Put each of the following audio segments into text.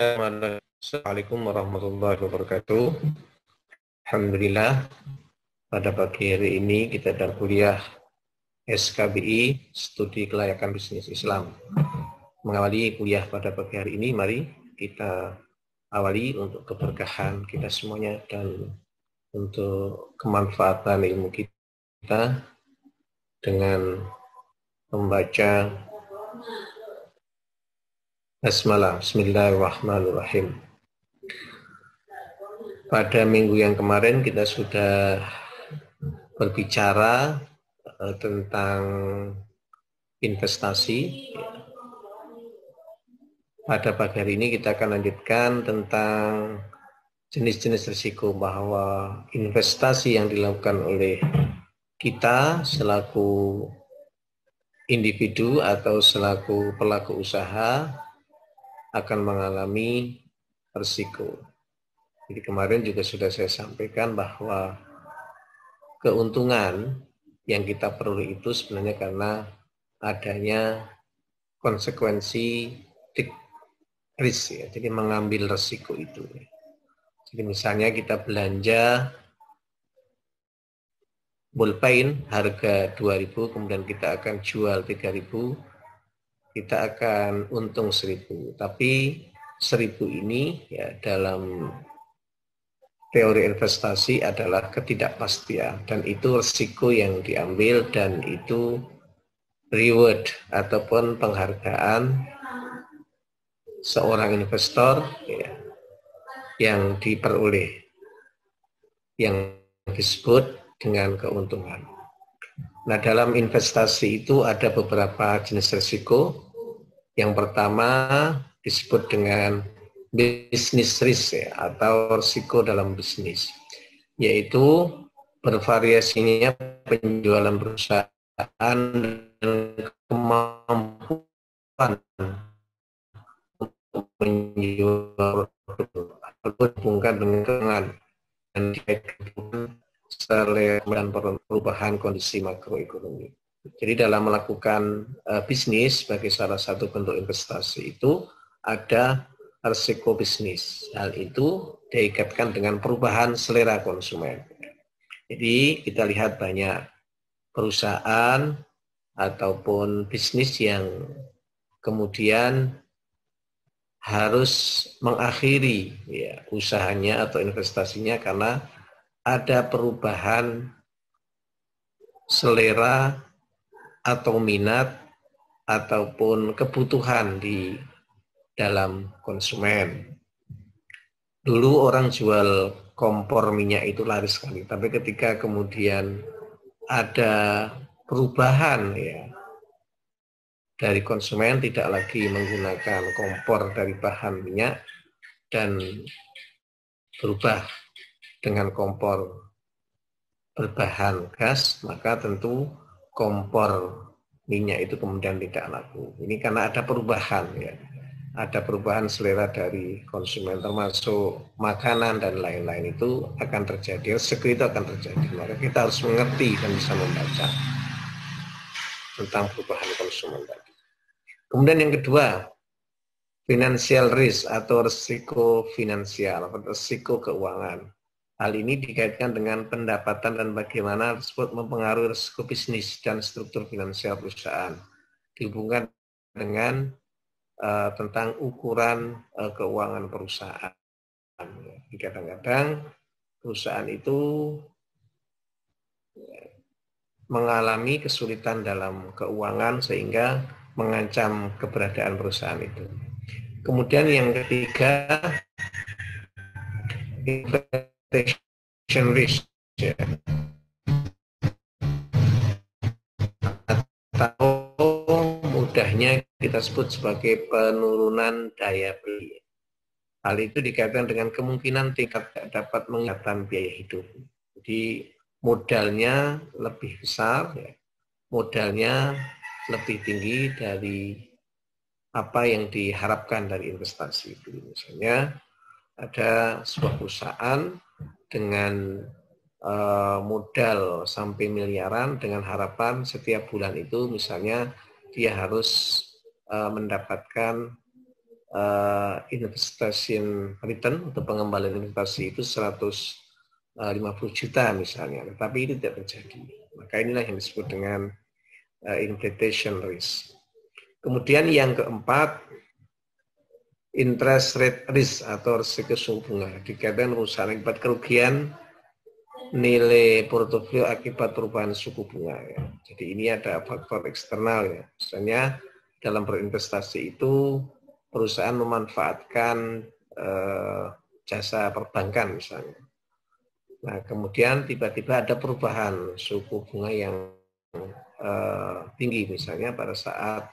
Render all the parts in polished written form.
Assalamualaikum warahmatullahi wabarakatuh. Alhamdulillah, pada pagi hari ini kita dalam kuliah SKBI, Studi Kelayakan Bisnis Islam. Mengawali kuliah pada pagi hari ini, mari kita awali untuk keberkahan kita semuanya dan untuk kemanfaatan ilmu kita dengan membaca Basmalah. Bismillahirrahmanirrahim. Pada minggu yang kemarin kita sudah berbicara tentang investasi. Pada pagi hari ini kita akan lanjutkan tentang jenis-jenis risiko, bahwa investasi yang dilakukan oleh kita selaku individu atau selaku pelaku usaha akan mengalami risiko. Jadi kemarin juga sudah saya sampaikan bahwa keuntungan yang kita peroleh itu sebenarnya karena adanya konsekuensi take risk, ya. Jadi mengambil risiko itu. Jadi misalnya kita belanja bolpen harga 2.000, kemudian kita akan jual 3.000, kita akan untung 1.000. Tapi 1.000 ini ya dalam teori investasi adalah ketidakpastian, dan itu risiko yang diambil, dan itu reward ataupun penghargaan seorang investor ya, yang diperoleh, yang disebut dengan keuntungan. Nah, dalam investasi itu ada beberapa jenis risiko. Yang pertama disebut dengan business risk ya, atau risiko dalam bisnis, yaitu bervariasinya penjualan perusahaan dan kemampuan untuk menjual berhubungan dengan dan dan perubahan kondisi makroekonomi. Jadi dalam melakukan bisnis sebagai salah satu bentuk investasi itu ada risiko bisnis. Hal itu diikatkan dengan perubahan selera konsumen. Jadi kita lihat banyak perusahaan ataupun bisnis yang kemudian harus mengakhiri ya, usahanya atau investasinya karena ada perubahan selera atau minat ataupun kebutuhan di dalam konsumen. Dulu orang jual kompor minyak itu laris sekali, tapi ketika kemudian ada perubahan ya dari konsumen, tidak lagi menggunakan kompor dari bahan minyak dan berubah dengan kompor berbahan gas, maka tentu kompor minyak itu kemudian tidak laku. Ini karena ada perubahan ya. Ada perubahan selera dari konsumen, termasuk makanan dan lain-lain, itu akan terjadi, risiko itu akan terjadi. Maka kita harus mengerti dan bisa membaca tentang perubahan konsumen tadi. Kemudian yang kedua, financial risk atau risiko finansial, risiko keuangan. Hal ini dikaitkan dengan pendapatan dan bagaimana tersebut mempengaruhi risiko bisnis dan struktur finansial perusahaan. Dihubungkan dengan tentang ukuran keuangan perusahaan. Kadang-kadang perusahaan itu mengalami kesulitan dalam keuangan sehingga mengancam keberadaan perusahaan itu. Kemudian yang ketiga, inflation risk ya. Atau mudahnya kita sebut sebagai penurunan daya beli. Hal itu dikaitkan dengan kemungkinan tingkat dapat meningkatkan biaya hidup. Jadi modalnya lebih besar, ya. Modalnya lebih tinggi dari apa yang diharapkan dari investasi itu. Misalnya ada sebuah perusahaan dengan modal sampai miliaran dengan harapan setiap bulan itu misalnya dia harus mendapatkan investasi return atau pengembalian investasi itu 150 juta misalnya, tetapi itu tidak terjadi. Maka inilah yang disebut dengan implementation risk. Kemudian yang keempat, interest rate risk atau risiko suku bunga. Dikatakan perusahaan akibat kerugian nilai portofolio akibat perubahan suku bunga. Ya. Jadi ini ada faktor eksternal ya. Misalnya dalam berinvestasi itu perusahaan memanfaatkan jasa perbankan misalnya. Nah kemudian tiba-tiba ada perubahan suku bunga yang tinggi misalnya pada saat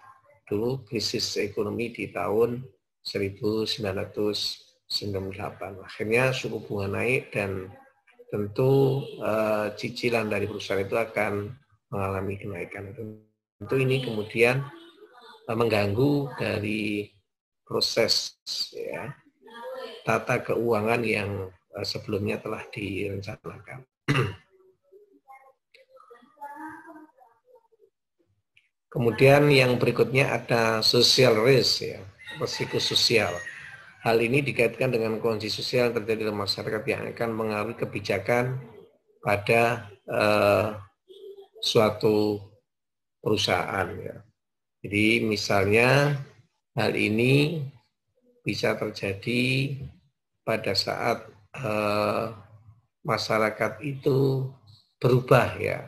dulu krisis ekonomi di tahun 1998. Akhirnya suku bunga naik dan tentu cicilan dari perusahaan itu akan mengalami kenaikan. Tentu ini kemudian mengganggu dari proses ya, tata keuangan yang sebelumnya telah direncanakan. Kemudian yang berikutnya ada social risk ya, risiko sosial. Hal ini dikaitkan dengan kondisi sosial yang terjadi dalam masyarakat yang akan mengaruhi kebijakan pada suatu perusahaan ya. Jadi misalnya hal ini bisa terjadi pada saat masyarakat itu berubah ya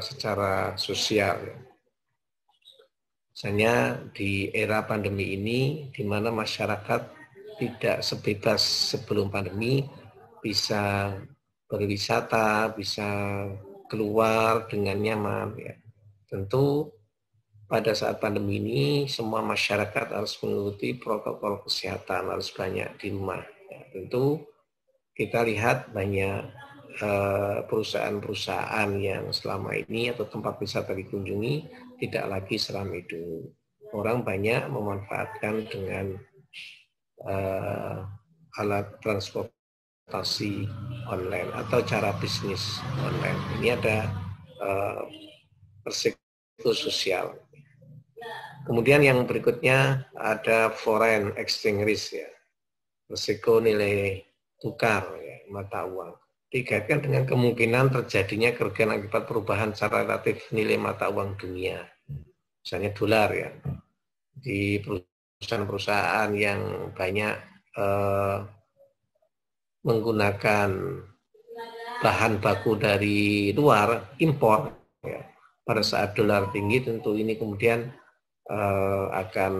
secara sosial. Ya. Misalnya di era pandemi ini, di mana masyarakat tidak sebebas sebelum pandemi, bisa berwisata, bisa keluar dengan nyaman. Ya. Tentu pada saat pandemi ini, semua masyarakat harus mengikuti protokol kesehatan, harus banyak di rumah. Ya. Tentu kita lihat banyak perusahaan-perusahaan yang selama ini atau tempat wisata dikunjungi tidak lagi seramai dulu. Orang banyak memanfaatkan dengan alat transportasi online atau cara bisnis online. Ini ada risiko sosial. Kemudian yang berikutnya ada foreign exchange risk ya, risiko nilai tukar ya, mata uang. Dikaitkan dengan kemungkinan terjadinya kerugian akibat perubahan secara relatif nilai mata uang dunia. Misalnya dolar ya. Di perusahaan-perusahaan yang banyak menggunakan bahan baku dari luar, impor, ya. Pada saat dolar tinggi tentu ini kemudian akan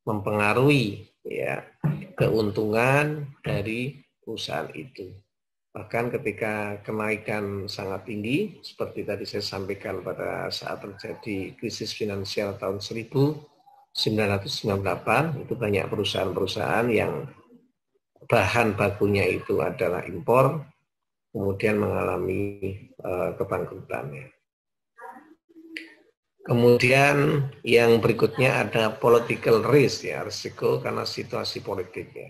mempengaruhi ya keuntungan dari perusahaan itu. Bahkan ketika kenaikan sangat tinggi, seperti tadi saya sampaikan pada saat terjadi krisis finansial tahun 1998, itu banyak perusahaan-perusahaan yang bahan bakunya itu adalah impor, kemudian mengalami kebangkrutan. Kemudian yang berikutnya ada political risk, ya, risiko karena situasi politik. Ya.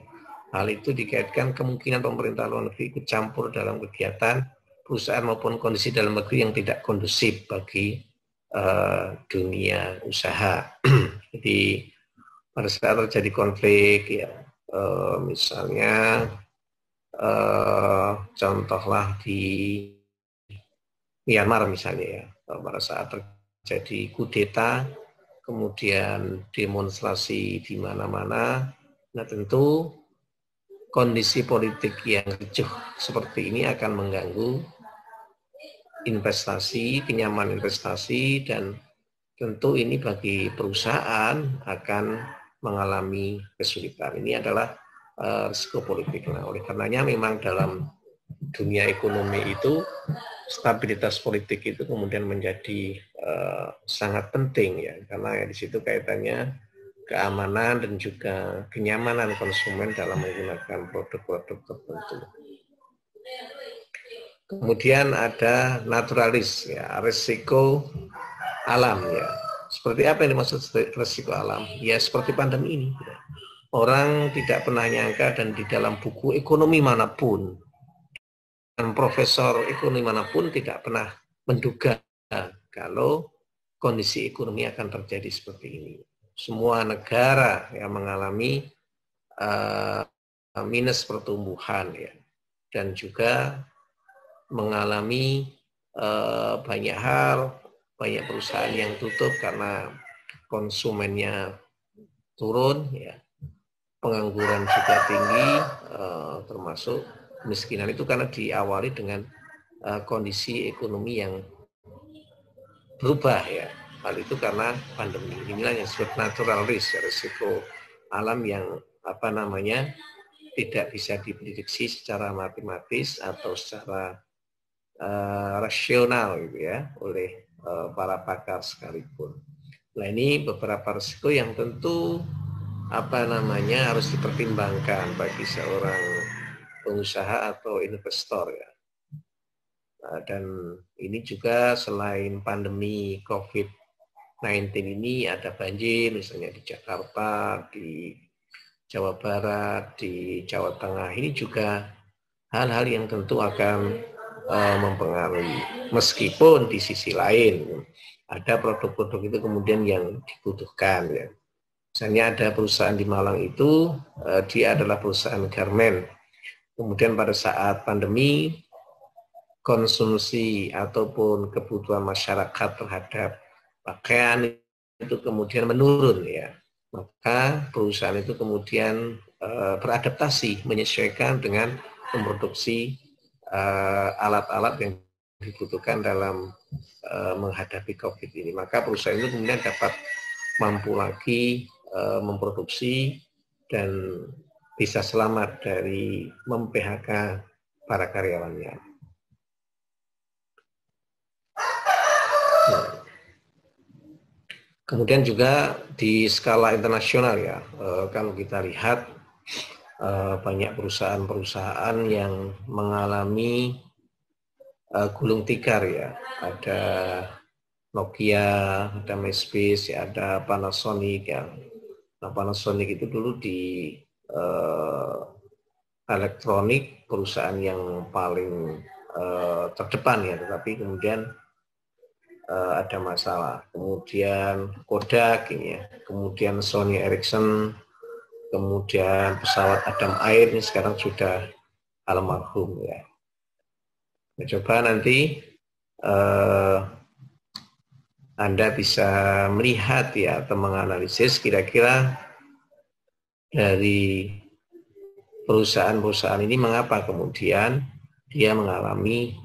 Hal itu dikaitkan kemungkinan pemerintah luar negeri ikut campur dalam kegiatan perusahaan maupun kondisi dalam negeri yang tidak kondusif bagi dunia usaha. Jadi pada saat terjadi konflik, ya, misalnya contohlah di Myanmar misalnya ya, pada saat terjadi kudeta, kemudian demonstrasi di mana-mana, nah tentu kondisi politik yang ricuh seperti ini akan mengganggu investasi, kenyamanan investasi, dan tentu ini bagi perusahaan akan mengalami kesulitan. Ini adalah risiko politik. Nah, oleh karenanya memang dalam dunia ekonomi itu stabilitas politik itu kemudian menjadi sangat penting ya, karena ya di situ kaitannya keamanan dan juga kenyamanan konsumen dalam menggunakan produk-produk tertentu. Kemudian ada naturalis ya, risiko alam ya. Seperti apa yang dimaksud risiko alam? Ya seperti pandemi ini. Orang tidak pernah nyangka dan di dalam buku ekonomi manapun dan profesor ekonomi manapun tidak pernah menduga kalau kondisi ekonomi akan terjadi seperti ini. semua negara yang mengalami minus pertumbuhan ya, dan juga mengalami banyak hal, banyak perusahaan yang tutup karena konsumennya turun ya, pengangguran juga tinggi, termasuk kemiskinan itu karena diawali dengan kondisi ekonomi yang berubah ya. Hal itu karena pandemi. Inilah yang disebut natural risk, risiko alam yang tidak bisa diprediksi secara matematis atau secara rasional gitu ya oleh para pakar sekalipun. Nah, ini beberapa risiko yang tentu harus dipertimbangkan bagi seorang pengusaha atau investor ya. Dan ini juga selain pandemi COVID-19 ini ada banjir misalnya di Jakarta, di Jawa Barat, di Jawa Tengah. Ini juga hal-hal yang tentu akan mempengaruhi. Meskipun di sisi lain ada produk-produk itu kemudian yang dibutuhkan ya. Misalnya ada perusahaan di Malang itu, dia adalah perusahaan garmen. Kemudian pada saat pandemi, konsumsi ataupun kebutuhan masyarakat terhadap pakaian itu kemudian menurun ya. Maka perusahaan itu kemudian beradaptasi, menyesuaikan dengan memproduksi alat-alat yang dibutuhkan dalam menghadapi COVID ini. Maka perusahaan itu kemudian dapat mampu lagi memproduksi dan bisa selamat dari mem-PHK para karyawannya. Kemudian juga di skala internasional ya, kalau kita lihat banyak perusahaan-perusahaan yang mengalami gulung tikar ya. Ada Nokia, ada MySpace, ya, ada Panasonic ya. Nah, Panasonic itu dulu di elektronik perusahaan yang paling terdepan ya, tetapi kemudian ada masalah. Kemudian Kodak ini ya, kemudian Sony Ericsson, kemudian pesawat Adam Air ini sekarang sudah almarhum ya. Nah, coba nanti Anda bisa melihat ya atau menganalisis kira-kira dari perusahaan-perusahaan ini mengapa kemudian dia mengalami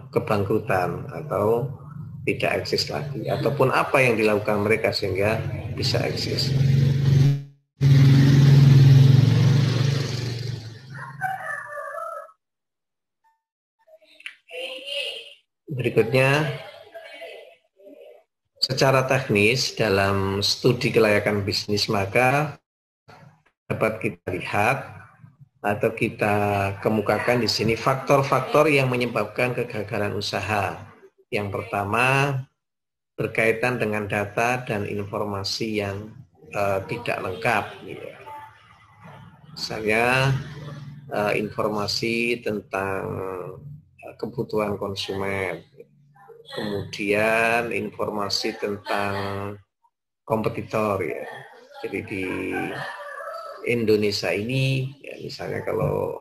kebangkrutan atau tidak eksis lagi, ataupun apa yang dilakukan mereka sehingga bisa eksis. Berikutnya, secara teknis dalam studi kelayakan bisnis maka dapat kita lihat atau kita kemukakan di sini faktor-faktor yang menyebabkan kegagalan usaha. Yang pertama, berkaitan dengan data dan informasi yang tidak lengkap. Ya. Misalnya informasi tentang kebutuhan konsumen, kemudian informasi tentang kompetitor ya. Jadi di Indonesia ini, ya misalnya kalau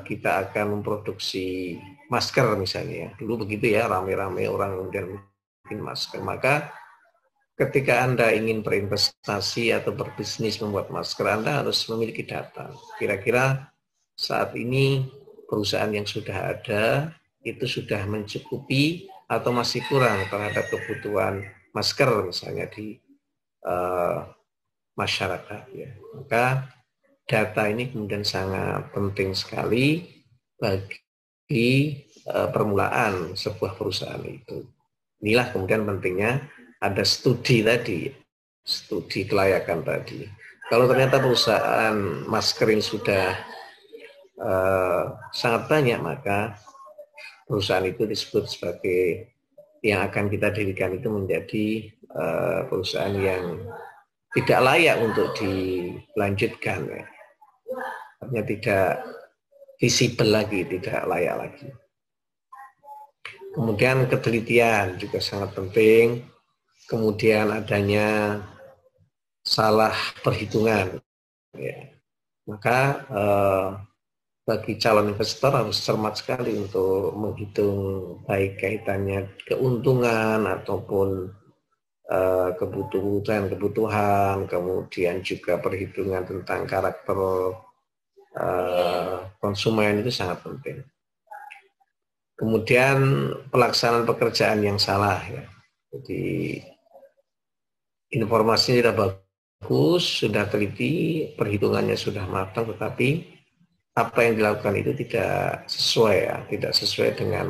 kita akan memproduksi masker misalnya, dulu begitu ya, rame-rame orang kemudian bikin masker, maka ketika Anda ingin berinvestasi atau berbisnis membuat masker, Anda harus memiliki data. Kira-kira saat ini perusahaan yang sudah ada itu sudah mencukupi atau masih kurang terhadap kebutuhan masker misalnya di masyarakat ya. Maka data ini kemudian sangat penting sekali bagi permulaan sebuah perusahaan itu. Inilah kemudian pentingnya ada studi tadi, studi kelayakan tadi. Kalau ternyata perusahaan masker ini sudah sangat banyak, maka perusahaan itu disebut sebagai yang akan kita dirikan itu menjadi perusahaan yang tidak layak untuk dilanjutkan. Ya. Artinya tidak visible lagi, tidak layak lagi. Kemudian ketelitian juga sangat penting. kemudian adanya salah perhitungan, ya. Maka bagi calon investor harus cermat sekali untuk menghitung baik kaitannya keuntungan ataupun kebutuhan, kemudian juga perhitungan tentang karakter konsumen itu sangat penting. Kemudian pelaksanaan pekerjaan yang salah, ya. Jadi informasinya tidak bagus, sudah teliti, perhitungannya sudah matang, tetapi apa yang dilakukan itu tidak sesuai, ya, tidak sesuai dengan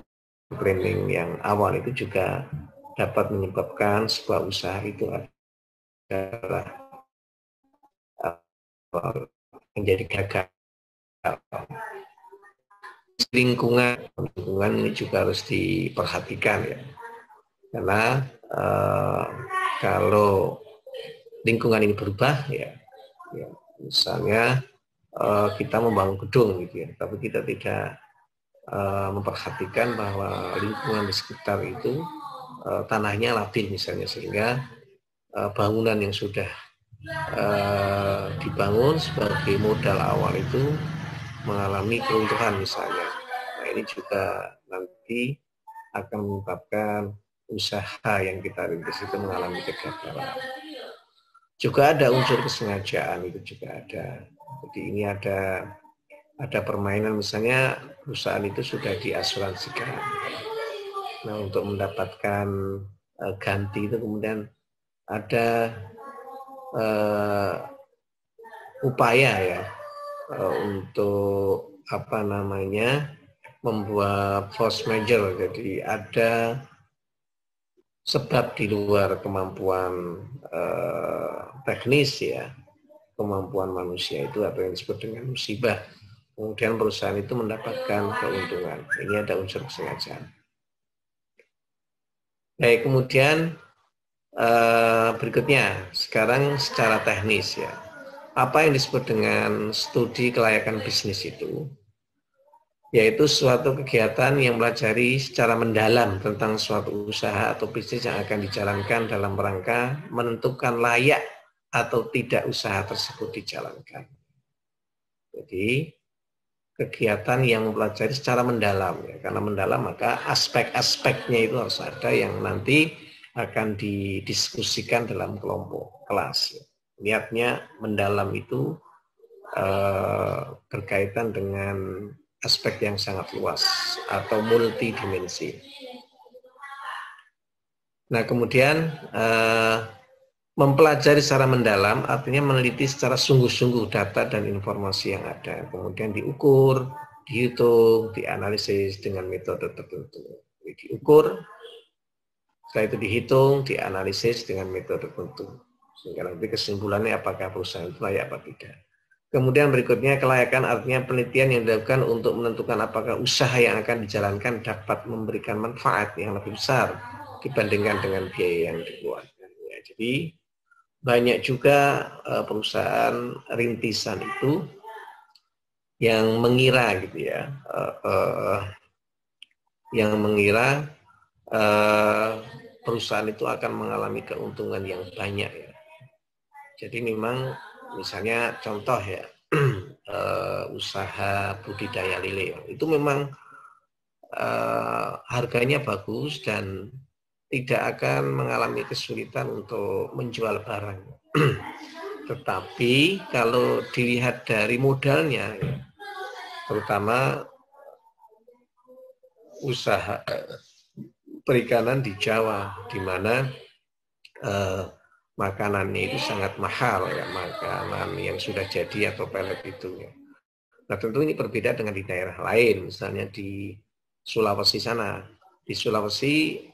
planning yang awal, itu juga dapat menyebabkan sebuah usaha itu adalah menjadi gagal. Lingkungan ini juga harus diperhatikan, ya, karena kalau lingkungan ini berubah, ya misalnya kita membangun gedung gitu, ya, tapi kita tidak memperhatikan bahwa lingkungan di sekitar itu tanahnya labil misalnya, sehingga bangunan yang sudah dibangun sebagai modal awal itu mengalami keruntuhan misalnya. Nah, ini juga nanti akan menyebabkan usaha yang kita rintis itu mengalami kegagalan. Juga ada unsur kesengajaan, itu juga ada. Jadi ini ada permainan, misalnya perusahaan itu sudah diasuransikan. Nah, untuk mendapatkan ganti itu kemudian ada upaya, ya, untuk membuat force majeure. Jadi ada sebab di luar kemampuan teknis, ya, kemampuan manusia, itu apa yang disebut dengan musibah. Kemudian perusahaan itu mendapatkan keuntungan. Ini ada unsur kesengajaan. Baik, kemudian berikutnya sekarang secara teknis, ya. Apa yang disebut dengan studi kelayakan bisnis itu? Yaitu suatu kegiatan yang mempelajari secara mendalam tentang suatu usaha atau bisnis yang akan dijalankan dalam rangka menentukan layak atau tidak usaha tersebut dijalankan. Jadi kegiatan yang mempelajari secara mendalam, ya. Karena mendalam maka aspek-aspeknya itu harus ada yang nanti akan didiskusikan dalam kelompok kelas. Niatnya mendalam itu berkaitan dengan aspek yang sangat luas atau multidimensi. Nah, kemudian mempelajari secara mendalam artinya meneliti secara sungguh-sungguh data dan informasi yang ada. Kemudian diukur, dihitung, dianalisis dengan metode tertentu. Diukur, setelah itu dihitung, dianalisis dengan metode tertentu. Sehingga nanti kesimpulannya apakah perusahaan itu layak apa tidak. Kemudian berikutnya kelayakan artinya penelitian yang dilakukan untuk menentukan apakah usaha yang akan dijalankan dapat memberikan manfaat yang lebih besar dibandingkan dengan biaya yang dikeluarkan. Ya, jadi banyak juga perusahaan rintisan itu yang mengira gitu, ya, yang mengira perusahaan itu akan mengalami keuntungan yang banyak, ya. Jadi memang misalnya contoh, ya, usaha budidaya lele itu memang harganya bagus dan tidak akan mengalami kesulitan untuk menjual barang. Tetapi kalau dilihat dari modalnya, ya, terutama usaha perikanan di Jawa, di mana makanannya itu sangat mahal, ya, makanan yang sudah jadi atau pelet itu, ya. Nah, tentu ini berbeda dengan di daerah lain, misalnya di Sulawesi sana. Di Sulawesi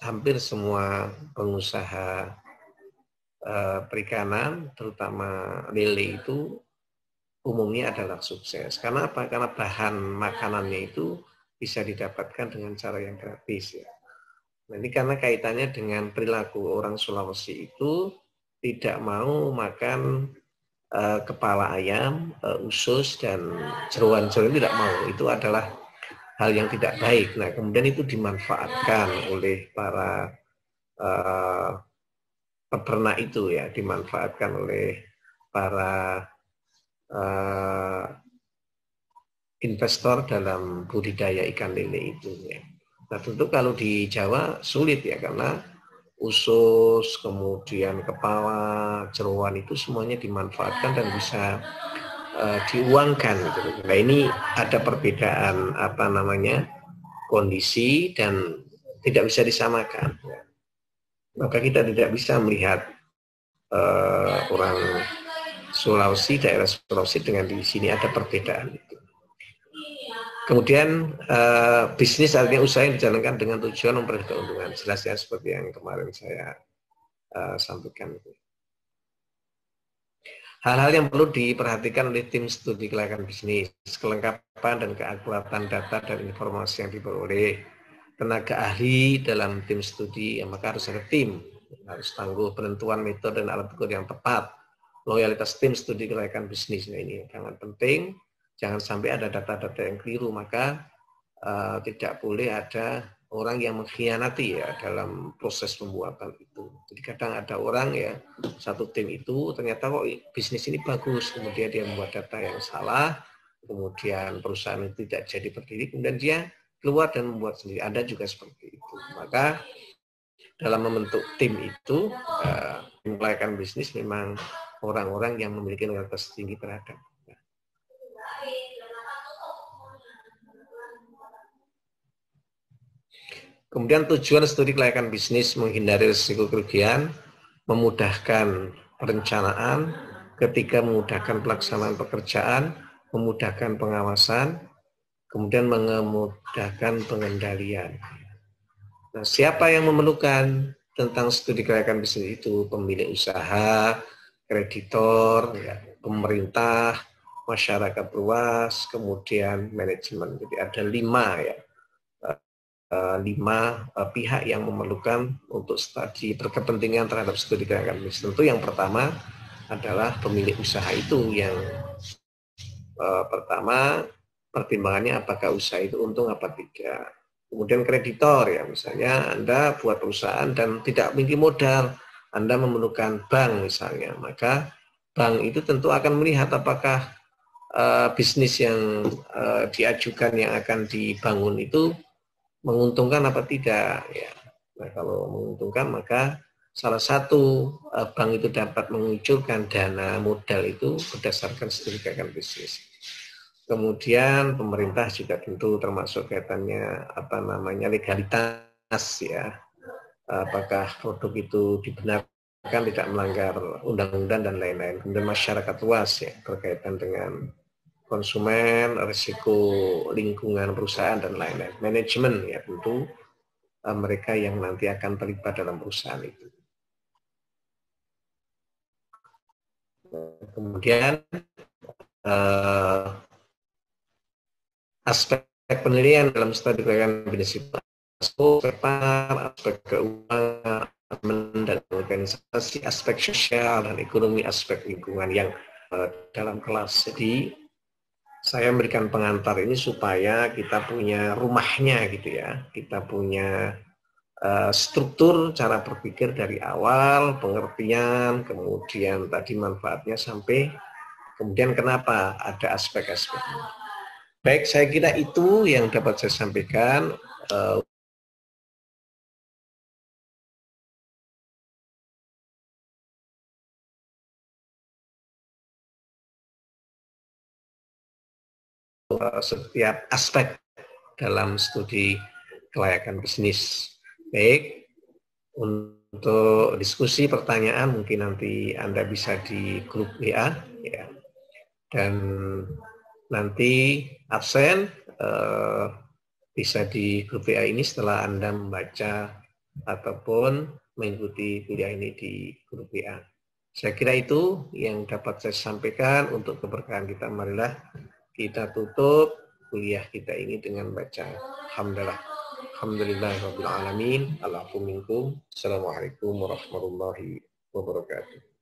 hampir semua pengusaha perikanan, terutama lele itu umumnya adalah sukses. Karena apa? Karena bahan makanannya itu bisa didapatkan dengan cara yang gratis, ya. Nah, ini karena kaitannya dengan perilaku orang Sulawesi itu tidak mau makan kepala ayam, usus, dan jeroan-jeroan, tidak mau. Itu adalah hal yang tidak baik. Nah, kemudian itu dimanfaatkan oleh para peternak itu ya, dimanfaatkan oleh para investor dalam budidaya ikan lele itu ya. Nah tentu kalau di Jawa sulit ya, karena usus, kemudian kepala, jeroan itu semuanya dimanfaatkan dan bisa diuangkan gitu. Nah ini ada perbedaan apa namanya kondisi dan tidak bisa disamakan. Maka kita tidak bisa melihat orang Sulawesi, daerah Sulawesi dengan di sini ada perbedaan itu. Kemudian bisnis artinya usaha yang dijalankan dengan tujuan memperoleh keuntungan. Jelasnya seperti yang kemarin saya sampaikan. Hal-hal yang perlu diperhatikan oleh tim studi kelayakan bisnis, kelengkapan dan keakuratan data dan informasi yang diperoleh, tenaga ahli dalam tim studi, ya, maka harus ada tim, harus tangguh penentuan metode dan alat ukur yang tepat, loyalitas tim studi kelayakan bisnis, nah ini sangat penting, jangan sampai ada data-data yang keliru, maka tidak boleh ada orang yang mengkhianati ya dalam proses pembuatan itu. Jadi kadang ada orang ya, satu tim itu ternyata kok bisnis ini bagus, kemudian dia membuat data yang salah, kemudian perusahaan itu tidak jadi berdiri, kemudian dia keluar dan membuat sendiri. Ada juga seperti itu. Maka dalam membentuk tim itu, melakukan bisnis memang orang-orang yang memiliki loyalitas tinggi terhadap. Kemudian tujuan studi kelayakan bisnis menghindari risiko kerugian, memudahkan perencanaan, ketika memudahkan pelaksanaan pekerjaan, memudahkan pengawasan, kemudian memudahkan pengendalian. Nah, siapa yang memerlukan tentang studi kelayakan bisnis itu? Pemilik usaha, kreditor, ya, pemerintah, masyarakat luas, kemudian manajemen. Jadi ada 5 ya. 5 pihak yang memerlukan untuk studi berkepentingan terhadap studi kelayakan bisnis. Tentu yang pertama adalah pemilik usaha itu yang pertama pertimbangannya apakah usaha itu untung apa tidak. Kemudian kreditor ya, misalnya Anda buat perusahaan dan tidak memiliki modal, Anda memerlukan bank misalnya, maka bank itu tentu akan melihat apakah bisnis yang diajukan yang akan dibangun itu menguntungkan apa tidak ya. Nah, kalau menguntungkan maka salah satu bank itu dapat mengucurkan dana modal itu berdasarkan studi kelayakan bisnis. Kemudian pemerintah juga tentu termasuk kaitannya apa namanya legalitas ya. Apakah produk itu dibenarkan tidak melanggar undang-undang dan lain-lain. Kemudian masyarakat luas ya berkaitan dengan konsumen, risiko lingkungan perusahaan dan lain-lain. Manajemen ya tentu mereka yang nanti akan terlibat dalam perusahaan itu. Kemudian aspek penilaian dalam studi kelayakan bisnis aspek keuangan dan organisasi, aspek sosial dan ekonomi, aspek lingkungan yang dalam kelas. Jadi saya memberikan pengantar ini supaya kita punya rumahnya gitu ya, kita punya struktur cara berpikir dari awal, pengertian, kemudian tadi manfaatnya sampai kemudian kenapa ada aspek-aspeknya. Baik, saya kira itu yang dapat saya sampaikan. Setiap aspek dalam studi kelayakan bisnis. Baik, untuk diskusi pertanyaan mungkin nanti Anda bisa di grup WA ya. Dan nanti absen bisa di grup WA ini setelah Anda membaca ataupun mengikuti kuliah ini di grup WA. Saya kira itu yang dapat saya sampaikan untuk keberkahan kita. Marilah kita tutup kuliah kita ini dengan baca Alhamdulillah. Alhamdulillahirabbil alamin. Assalamualaikum warahmatullahi wabarakatuh.